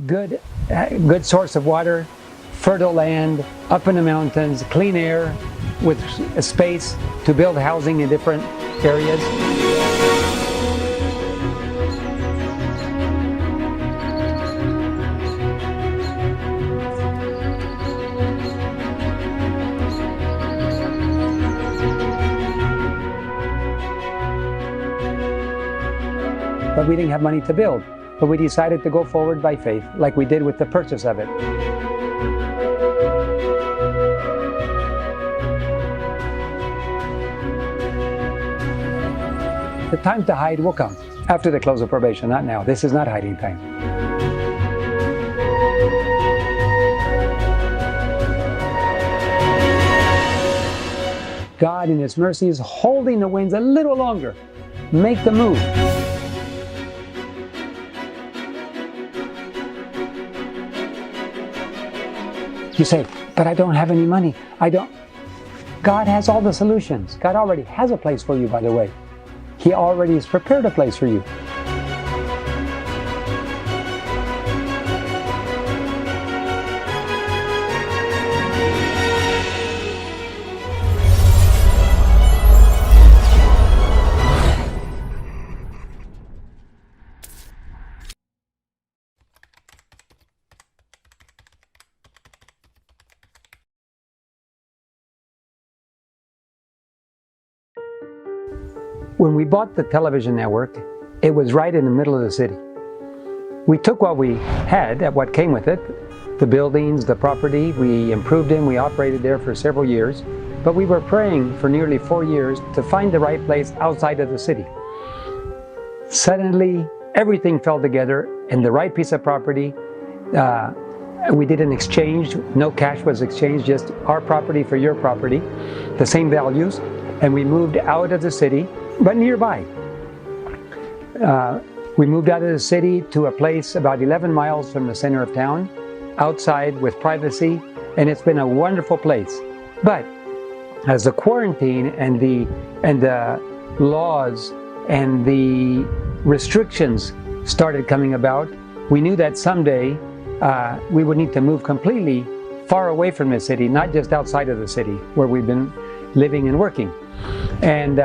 good source of water, fertile land, up in the mountains, clean air, with a space to build housing in different areas. But we didn't have money to build. But we decided to go forward by faith, like we did with the purchase of it. The time to hide will come after the close of probation, not now. This is not hiding time. God in His mercy is holding the winds a little longer. Make the move. You say, but I don't have any money. God has all the solutions. God already has a place for you, by the way. He already has prepared a place for you. When we bought the television network, it was right in the middle of the city. We took what we had, what came with it, the buildings, the property, we improved them, we operated there for several years, but we were praying for nearly 4 years to find the right place outside of the city. Suddenly, everything fell together and the right piece of property. We did an exchange, no cash was exchanged, just our property for your property, the same values, and we moved out of the city, but nearby. We moved out of the city to a place about 11 miles from the center of town, outside with privacy, and it's been a wonderful place. But as the quarantine and the laws and the restrictions started coming about, we knew that someday we would need to move completely far away from the city, not just outside of the city where we've been living and working. And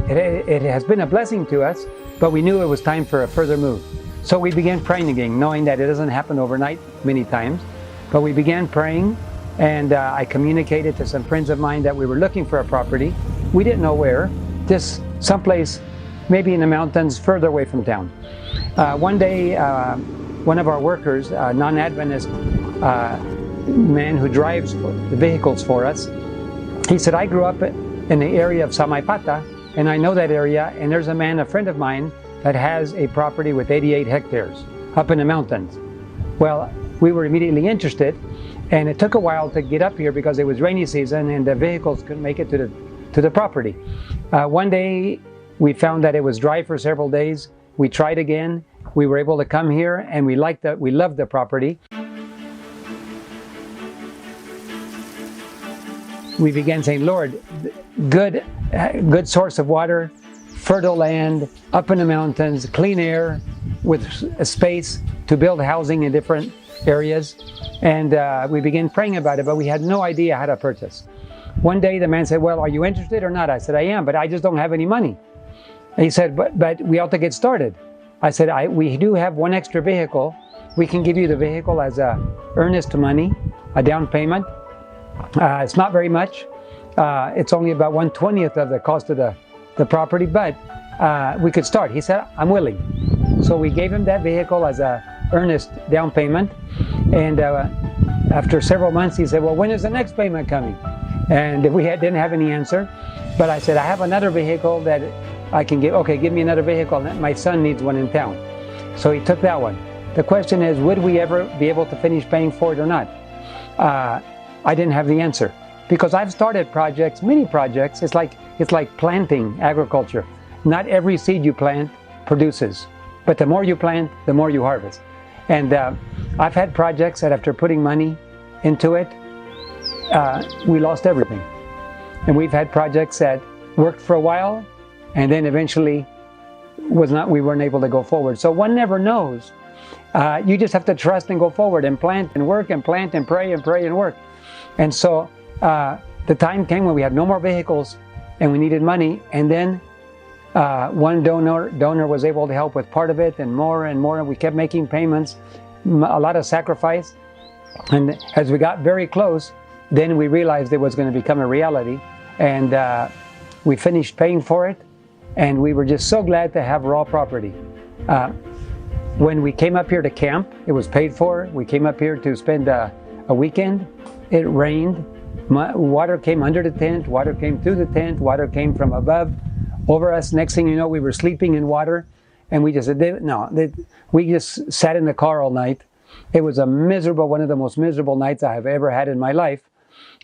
it has been a blessing to us, but we knew it was time for a further move. So we began praying again, knowing that it doesn't happen overnight many times. But we began praying, and I communicated to some friends of mine that we were looking for a property. We didn't know where, just someplace maybe in the mountains further away from town. One day, one of our workers, a non-Adventist man who drives the vehicles for us, he said, I grew up in the area of Samaipata, and I know that area, and there's a friend of mine, that has a property with 88 hectares up in the mountains. Well, we were immediately interested, and it took a while to get up here because it was rainy season and the vehicles couldn't make it to the property. One day, we found that it was dry for several days. We tried again. We were able to come here, and we loved the property. We began saying, Lord, good source of water, fertile land, up in the mountains, clean air, with a space to build housing in different areas. And we began praying about it, but we had no idea how to purchase. One day the man said, well, are you interested or not? I said, I am, but I just don't have any money. And he said, but we ought to get started. I said, we do have one extra vehicle. We can give you the vehicle as a earnest money, a down payment. It's not very much. It's only about 1/20th of the cost of the property, but we could start. He said, I'm willing. So we gave him that vehicle as a earnest down payment. And after several months, he said, well, when is the next payment coming? And we didn't have any answer. But I said, I have another vehicle that I can give. Okay, give me another vehicle. My son needs one in town. So he took that one. The question is, would we ever be able to finish paying for it or not? I didn't have the answer, because I've started projects, many projects. It's like planting agriculture. Not every seed you plant produces, but the more you plant, the more you harvest. And I've had projects that after putting money into it, we lost everything. And we've had projects that worked for a while, and then eventually we weren't able to go forward. So one never knows. You just have to trust and go forward and plant and work and plant and pray and work. And so the time came when we had no more vehicles and we needed money. And then one donor was able to help with part of it, and more and more. We kept making payments, a lot of sacrifice. And as we got very close, then we realized it was going to become a reality. And we finished paying for it. And we were just so glad to have raw property. When we came up here to camp, it was paid for. We came up here to spend a weekend. It rained. Water came under the tent. Water came through the tent. Water came from above over us. Next thing you know, we were sleeping in water. And we just said, no. We just sat in the car all night. It was one of the most miserable nights I have ever had in my life.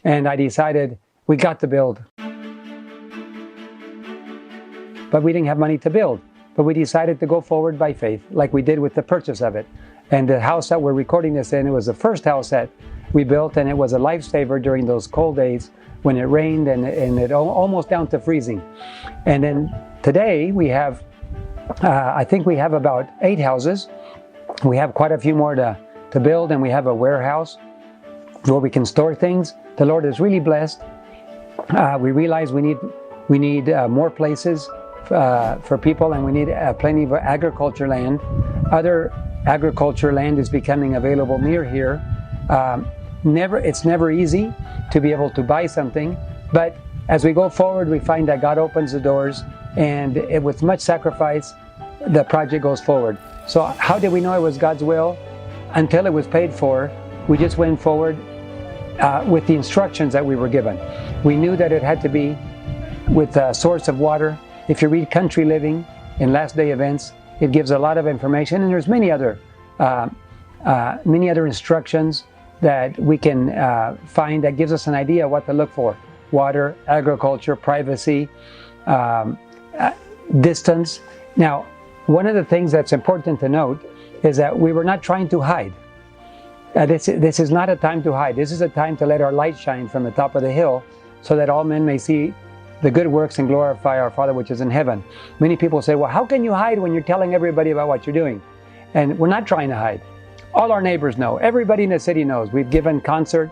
And I decided we got to build. But we didn't have money to build. But we decided to go forward by faith, like we did with the purchase of it. And the house that we're recording this in, it was the first house that we built, and it was a lifesaver during those cold days when it rained and it almost down to freezing. And then today we have, I think we have about 8 houses. We have quite a few more to build, and we have a warehouse where we can store things. The Lord is really blessed. We realize we need more places for people, and we need plenty of agriculture land. Other agriculture land is becoming available near here. It's never easy to be able to buy something, but as we go forward, we find that God opens the doors, and with much sacrifice, the project goes forward. So how did we know it was God's will? Until it was paid for, we just went forward with the instructions that we were given. We knew that it had to be with a source of water. If you read Country Living in Last Day Events, it gives a lot of information, and there's many other instructions that we can find that gives us an idea what to look for: water, agriculture, privacy, distance. Now, one of the things that's important to note is that we were not trying to hide. This is not a time to hide. This is a time to let our light shine from the top of the hill, so that all men may see the good works and glorify our Father which is in heaven. Many people say, well, how can you hide when you're telling everybody about what you're doing? And we're not trying to hide. All our neighbors know. Everybody in the city knows. We've given a concert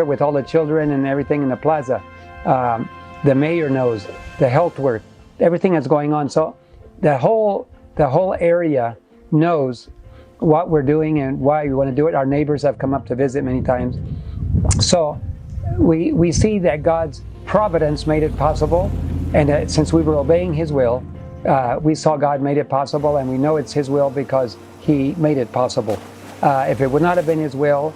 with all the children and everything in the plaza. The mayor knows. The health work, everything that's going on. So the whole area knows what we're doing and why we want to do it. Our neighbors have come up to visit many times. So we see that God's providence made it possible, and since we were obeying His will, we saw God made it possible, and we know it's His will because He made it possible. If it would not have been His will,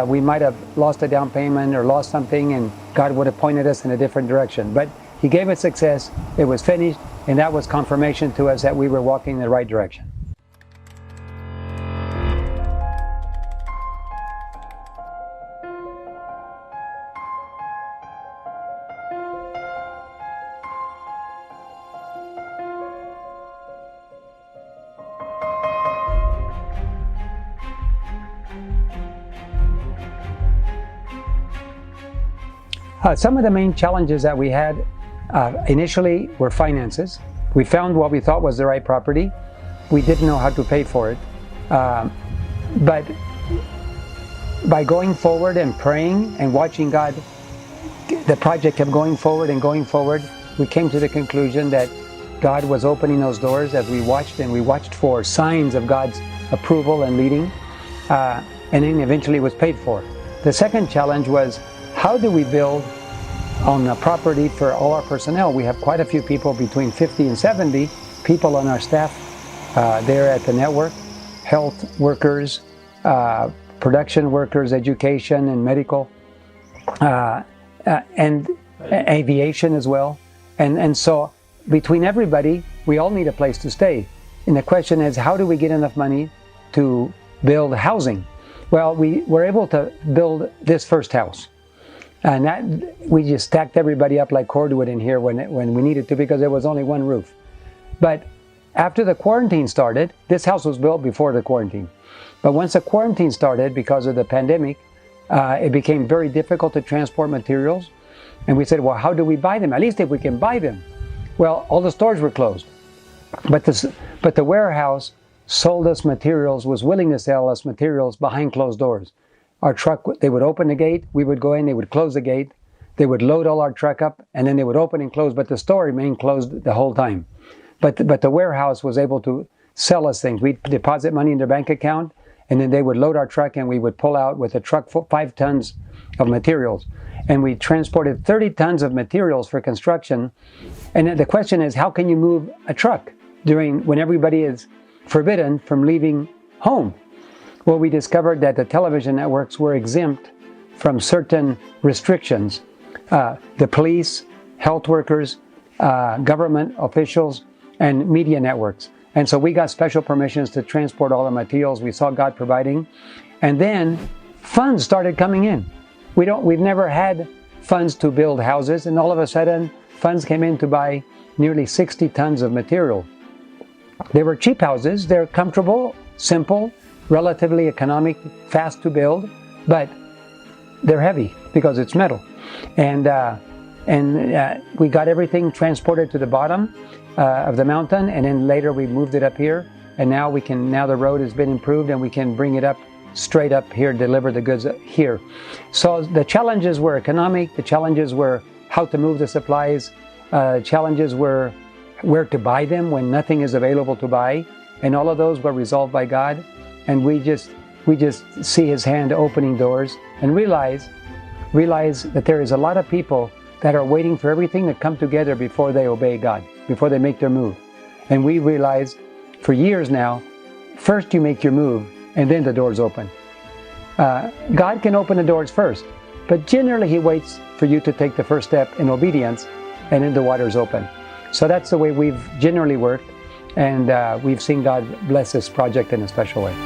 we might have lost a down payment or lost something, and God would have pointed us in a different direction. But He gave us success, it was finished, and that was confirmation to us that we were walking in the right direction. Some of the main challenges that we had initially were finances. We found what we thought was the right property. We didn't know how to pay for it. But by going forward and praying and watching God, the project kept going forward and going forward. We came to the conclusion that God was opening those doors as we watched, and we watched for signs of God's approval and leading. And then eventually it was paid for. The second challenge was, how do we build on the property for all our personnel? We have quite a few people, between 50 and 70 people on our staff there at the network. Health workers, production workers, education and medical, and aviation as well. And so between everybody, we all need a place to stay. And the question is, how do we get enough money to build housing? Well, we were able to build this first house. And that, we just stacked everybody up like cordwood in here when we needed to, because there was only one roof. But after the quarantine started, this house was built before the quarantine. But once the quarantine started, because of the pandemic, it became very difficult to transport materials. And we said, well, how do we buy them? At least if we can buy them. Well, all the stores were closed. But the warehouse sold us materials, was willing to sell us materials behind closed doors. Our truck, they would open the gate, we would go in, they would close the gate, they would load all our truck up, and then they would open and close, but the store remained closed the whole time. But the warehouse was able to sell us things. We'd deposit money in their bank account, and then they would load our truck, and we would pull out with a truck 5 tons of materials. And we transported 30 tons of materials for construction. And the question is, how can you move a truck when everybody is forbidden from leaving home? Well, we discovered that the television networks were exempt from certain restrictions. The police, health workers, government officials, and media networks. And so we got special permissions to transport all the materials. We saw God providing. And then funds started coming in. We've never had funds to build houses, and all of a sudden funds came in to buy nearly 60 tons of material. They were cheap houses. They're comfortable, simple, relatively economic, fast to build, but they're heavy because it's metal. And we got everything transported to the bottom of the mountain, and then later we moved it up here, and now the road has been improved and we can bring it up straight up here, deliver the goods here. So the challenges were economic, the challenges were how to move the supplies, challenges were where to buy them when nothing is available to buy, and all of those were resolved by God. And we just see His hand opening doors and realize that there is a lot of people that are waiting for everything to come together before they obey God, before they make their move. And we realize for years now, first you make your move and then the doors open. God can open the doors first, but generally He waits for you to take the first step in obedience, and then the waters open. So that's the way we've generally worked, and we've seen God bless this project in a special way.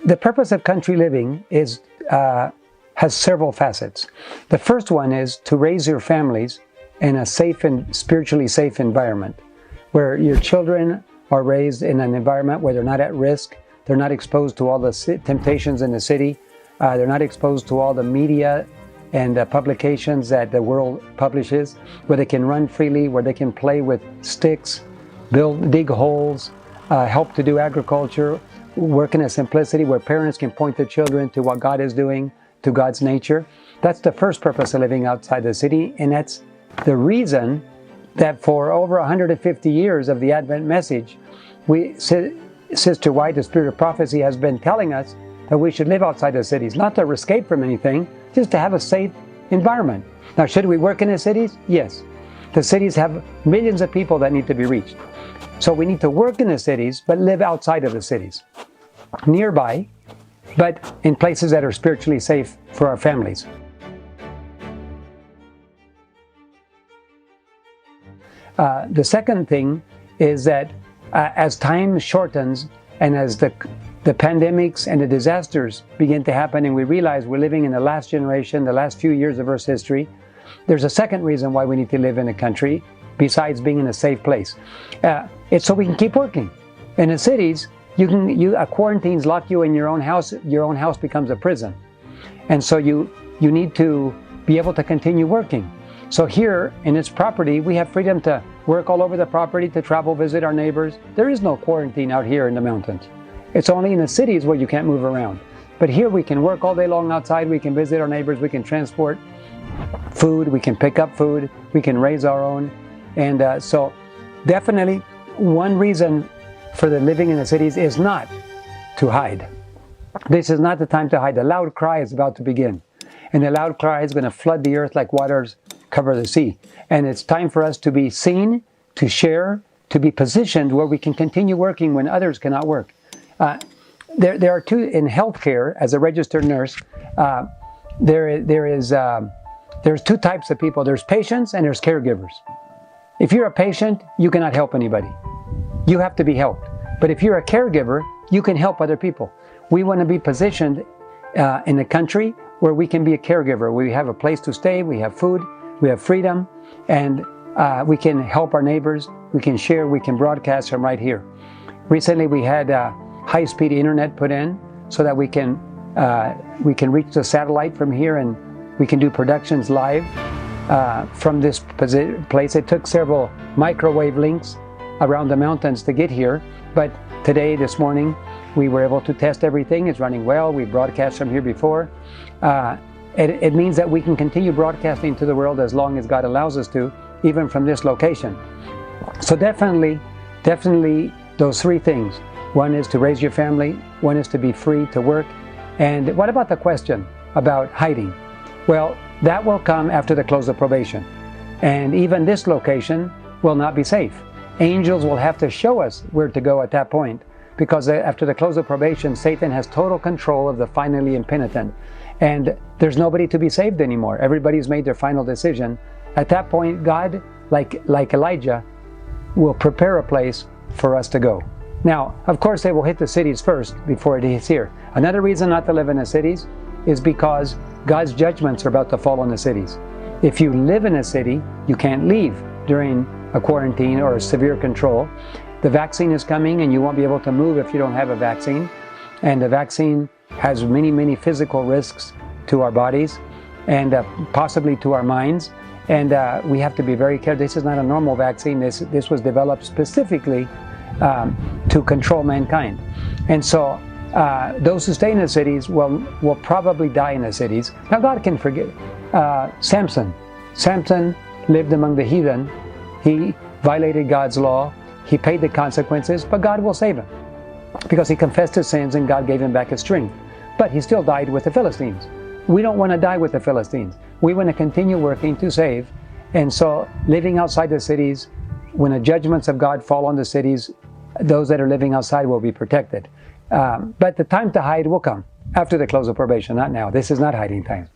The purpose of country living has several facets. The first one is to raise your families in a safe and spiritually safe environment, where your children are raised in an environment where they're not at risk, they're not exposed to all the temptations in the city, they're not exposed to all the media and publications that the world publishes, where they can run freely, where they can play with sticks, dig holes, help to do agriculture, work in a simplicity where parents can point their children to what God is doing, to God's nature. That's the first purpose of living outside the city, and that's the reason that for over 150 years of the Advent message, Sister White, the Spirit of Prophecy, has been telling us that we should live outside the cities, not to escape from anything, just to have a safe environment. Now, should we work in the cities? Yes. The cities have millions of people that need to be reached. So we need to work in the cities, but live outside of the cities, nearby, but in places that are spiritually safe for our families. The second thing is that as time shortens and as the pandemics and the disasters begin to happen, and we realize we're living in the last generation, the last few years of Earth's history, there's a second reason why we need to live in a country besides being in a safe place. It's so we can keep working. In the cities, quarantines lock you in your own house becomes a prison. And so you need to be able to continue working. So here in this property, we have freedom to work all over the property, to travel, visit our neighbors. There is no quarantine out here in the mountains. It's only in the cities where you can't move around. But here we can work all day long outside, we can visit our neighbors, we can transport food, we can pick up food, we can raise our own. And so definitely one reason for the living in the cities is not to hide. This is not the time to hide. The loud cry is about to begin. And the loud cry is going to flood the earth like waters cover the sea. And it's time for us to be seen, to share, to be positioned where we can continue working when others cannot work. There are two, in healthcare, as a registered nurse, there's two types of people. There's patients and there's caregivers. If you're a patient, you cannot help anybody. You have to be helped. But if you're a caregiver, you can help other people. We want to be positioned in a country where we can be a caregiver. We have a place to stay, we have food, we have freedom, and we can help our neighbors, we can share, we can broadcast from right here. Recently we had high-speed internet put in so that we can reach the satellite from here, and we can do productions live from this place. It took several microwave links around the mountains to get here, but today, this morning, we were able to test everything. It's running well. We broadcast from here before. It means that we can continue broadcasting to the world as long as God allows us to, even from this location. So definitely those three things. One is to raise your family, one is to be free to work. And what about the question about hiding? Well, that will come after the close of probation. And even this location will not be safe. Angels will have to show us where to go at that point, because after the close of probation, Satan has total control of the finally impenitent. And there's nobody to be saved anymore. Everybody's made their final decision. At that point, God, like Elijah, will prepare a place for us to go. Now, of course, they will hit the cities first before it hits here. Another reason not to live in the cities is because God's judgments are about to fall on the cities. If you live in a city, you can't leave during a quarantine or a severe control. The vaccine is coming, and you won't be able to move if you don't have a vaccine. And the vaccine has many physical risks to our bodies and possibly to our minds. And we have to be very careful. This is not a normal vaccine. This was developed specifically to control mankind. And so those who stay in the cities will probably die in the cities. Now God can forgive. Samson lived among the heathen. He violated God's law. He paid the consequences, but God will save him because he confessed his sins and God gave him back his strength. But he still died with the Philistines. We don't want to die with the Philistines. We want to continue working to save. And so living outside the cities, when the judgments of God fall on the cities, those that are living outside will be protected. But the time to hide will come after the close of probation, not now. This is not hiding time.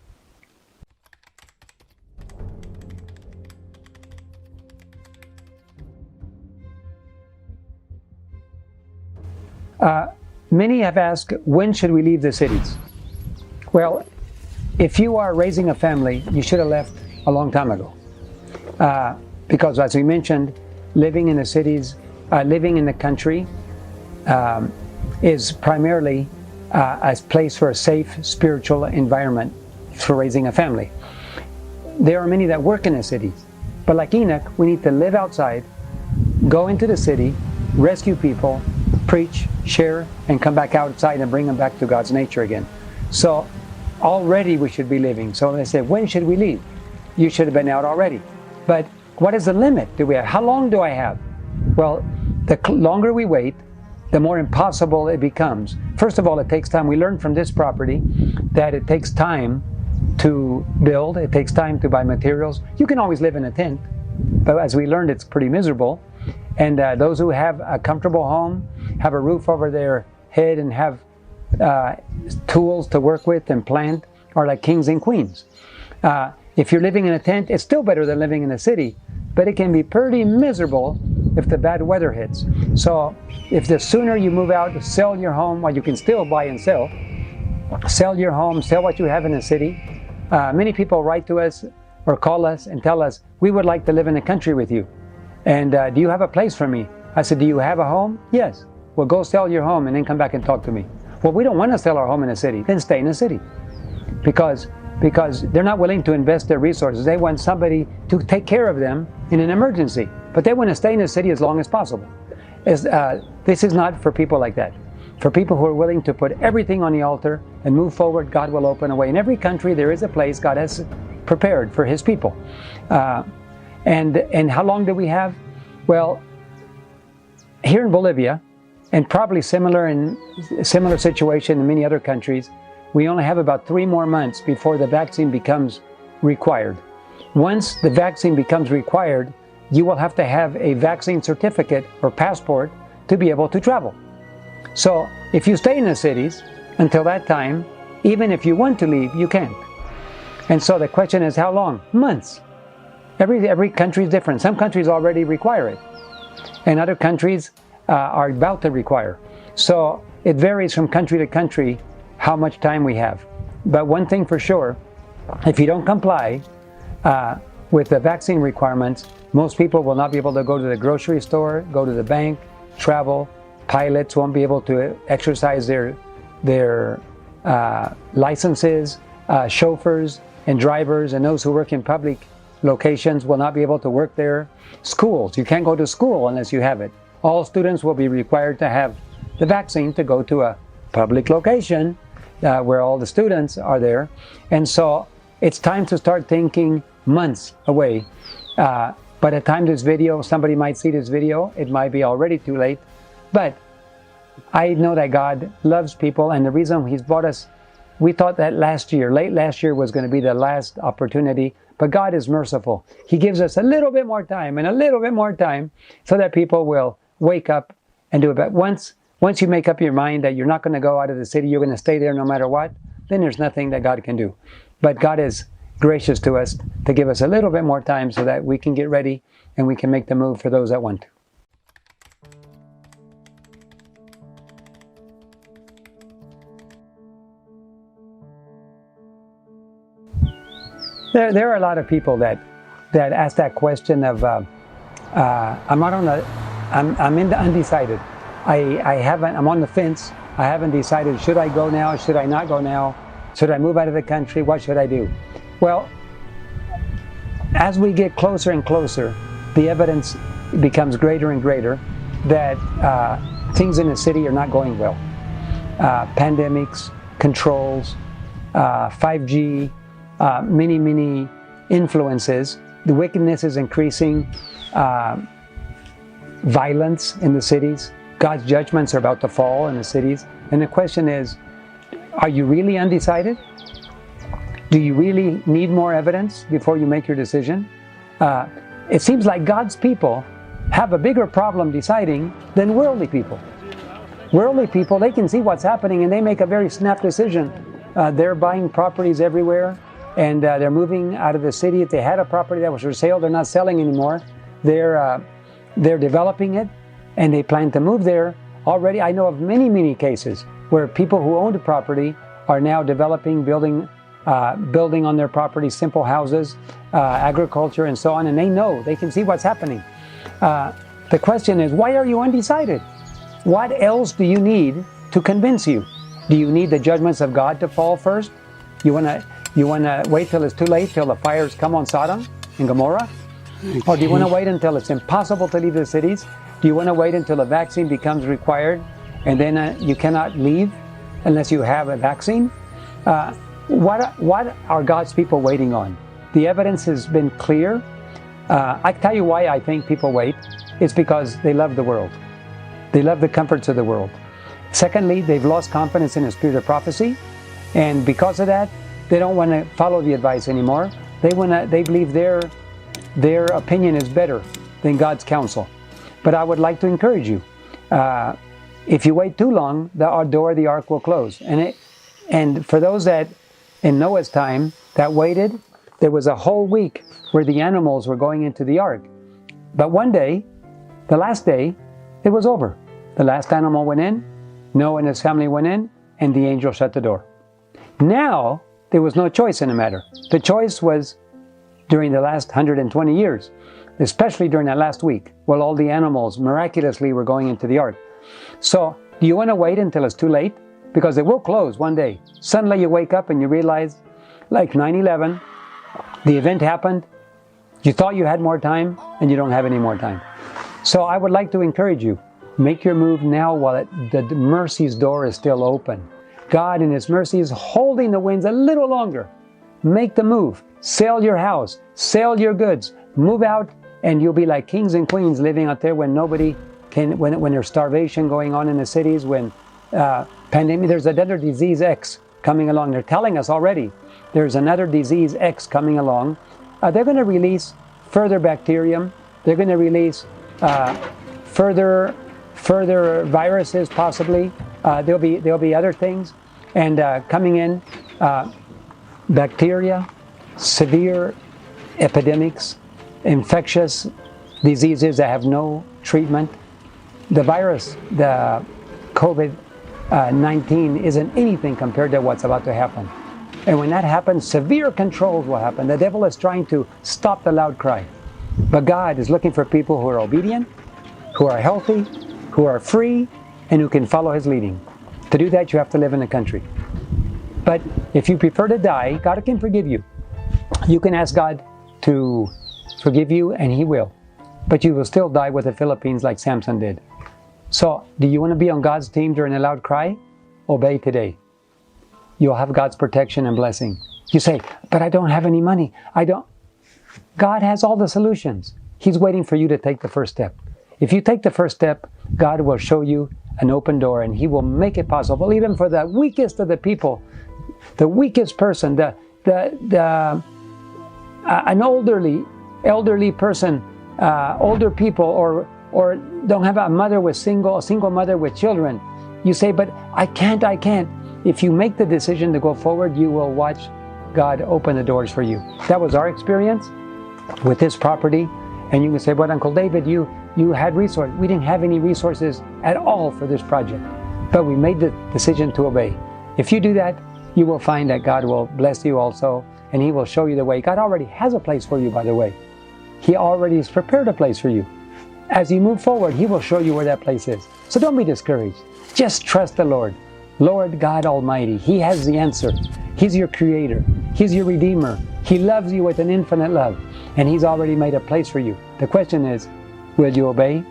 Many have asked, when should we leave the cities? Well, if you are raising a family, you should have left a long time ago. Because as we mentioned, living in the cities, living in the country is primarily a place for a safe spiritual environment for raising a family. There are many that work in the cities, but like Enoch, we need to live outside, go into the city, rescue people, preach, share, and come back outside and bring them back to God's nature again. So already we should be living. So they say, when should we leave? You should have been out already. But what is the limit do we have? How long do I have? Well, the longer we wait, the more impossible it becomes. First of all, it takes time. We learned from this property that it takes time to build. It takes time to buy materials. You can always live in a tent, but as we learned, it's pretty miserable. And those who have a comfortable home, have a roof over their head, and have tools to work with and plant are like kings and queens. If you're living in a tent, it's still better than living in a city, but it can be pretty miserable if the bad weather hits. So if the sooner you move out, sell your home while you can still buy and sell your home, sell what you have in the city. Many people write to us or call us and tell us, we would like to live in the country with you. And do you have a place for me? I said, do you have a home? Yes. Well, go sell your home and then come back and talk to me. Well, we don't want to sell our home in the city. Then stay in the city. Because they're not willing to invest their resources. They want somebody to take care of them in an emergency. But they want to stay in the city as long as possible. This is not for people like that. For people who are willing to put everything on the altar and move forward, God will open a way. In every country, there is a place God has prepared for His people. And how long do we have? Well, here in Bolivia, and probably similar situation in many other countries, we only have about 3 more months before the vaccine becomes required. Once the vaccine becomes required, you will have to have a vaccine certificate or passport to be able to travel. So if you stay in the cities until that time, even if you want to leave, you can't. And so the question is, how long? Months. Every country is different. Some countries already require it, and other countries are about to require. So it varies from country to country how much time we have. But one thing for sure, if you don't comply, with the vaccine requirements, most people will not be able to go to the grocery store, go to the bank, travel. Pilots won't be able to exercise their licenses. Chauffeurs and drivers and those who work in public locations will not be able to work there. Schools, you can't go to school unless you have it. All students will be required to have the vaccine to go to a public location where all the students are there. And so it's time to start thinking months away. By the time this video, somebody might see this video, it might be already too late. But I know that God loves people, and the reason He's brought us, we thought that late last year was going to be the last opportunity, but God is merciful. He gives us a little bit more time and a little bit more time so that people will wake up and do it. But once you make up your mind that you're not going to go out of the city, you're going to stay there no matter what, then there's nothing that God can do. But God is gracious to us to give us a little bit more time so that we can get ready and we can make the move for those that want to. There are a lot of people that ask that question of I'm undecided. I'm on the fence. I haven't decided, should I go now? Should I not go now? Should I move out of the country? What should I do? Well, as we get closer and closer, the evidence becomes greater and greater that things in the city are not going well. Pandemics, controls, 5G, many influences. The wickedness is increasing, violence in the cities. God's judgments are about to fall in the cities. And the question is, are you really undecided? Do you really need more evidence before you make your decision? It seems like God's people have a bigger problem deciding than worldly people. Worldly people, they can see what's happening and they make a very snap decision. They're buying properties everywhere, and they're moving out of the city. If they had a property that was for sale, they're not selling anymore. They're developing it, and they plan to move there. Already, I know of many cases where people who owned a property are now developing, building on their property, simple houses, agriculture, and so on, and they can see what's happening. The question is, why are you undecided? What else do you need to convince you? Do you need the judgments of God to fall first? You wanna wait till it's too late, till the fires come on Sodom and Gomorrah? Or do you want to wait until it's impossible to leave the cities? Do you want to wait until a vaccine becomes required and then you cannot leave unless you have a vaccine? What are God's people waiting on? The evidence has been clear. I tell you why I think people wait. It's because they love the world. They love the comforts of the world. Secondly, they've lost confidence in the spirit of prophecy, and because of that, they don't want to follow the advice anymore. They believe their opinion is better than God's counsel. But I would like to encourage you. If you wait too long, the door of the ark will close. And for those that in Noah's time that waited, there was a whole week where the animals were going into the ark. But one day, the last day, it was over. The last animal went in, Noah and his family went in, and the angel shut the door. Now, there was no choice in the matter. The choice was during the last 120 years, especially during that last week, while all the animals miraculously were going into the ark. So, do you want to wait until it's too late? Because it will close one day. Suddenly you wake up and you realize, like 9/11, the event happened, you thought you had more time, and you don't have any more time. So I would like to encourage you, make your move now while the mercy's door is still open. God in His mercy is holding the winds a little longer. Make the move. Sell your house. Sell your goods. Move out, and you'll be like kings and queens living out there when nobody can, when there's starvation going on in the cities, when pandemic, there's another disease X coming along. They're telling us already there's another disease X coming along. They're going to release further bacterium. They're going to release further viruses possibly. There'll be other things, and coming in, bacteria, severe epidemics, infectious diseases that have no treatment. The virus, the COVID-19 isn't anything compared to what's about to happen. And when that happens, severe controls will happen. The devil is trying to stop the loud cry. But God is looking for people who are obedient, who are healthy, who are free, and who can follow His leading. To do that, you have to live in the country. But if you prefer to die, God can forgive you. You can ask God to forgive you, and He will. But you will still die with the Philippines like Samson did. So, do you want to be on God's team during a loud cry? Obey today. You'll have God's protection and blessing. You say, but I don't have any money. God has all the solutions. He's waiting for you to take the first step. If you take the first step, God will show you an open door, and He will make it possible, even for the weakest of the people, the weakest person, an elderly person, older people, or don't have a single mother with children. You say, but I can't. If you make the decision to go forward, you will watch God open the doors for you. That was our experience with this property. And you can say, but Uncle David, you had resources. We didn't have any resources at all for this project. But we made the decision to obey. If you do that, you will find that God will bless you also, and He will show you the way. God already has a place for you, by the way. He already has prepared a place for you. As you move forward, He will show you where that place is. So don't be discouraged. Just trust the Lord. Lord God Almighty, He has the answer. He's your Creator. He's your Redeemer. He loves you with an infinite love, and He's already made a place for you. The question is, will you obey?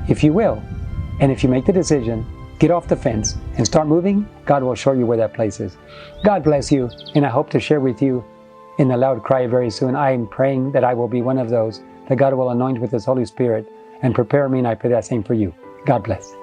If you will, and if you make the decision, get off the fence and start moving, God will show you where that place is. God bless you, and I hope to share with you in the loud cry very soon. I am praying that I will be one of those that God will anoint with His Holy Spirit and prepare me, and I pray that same for you. God bless.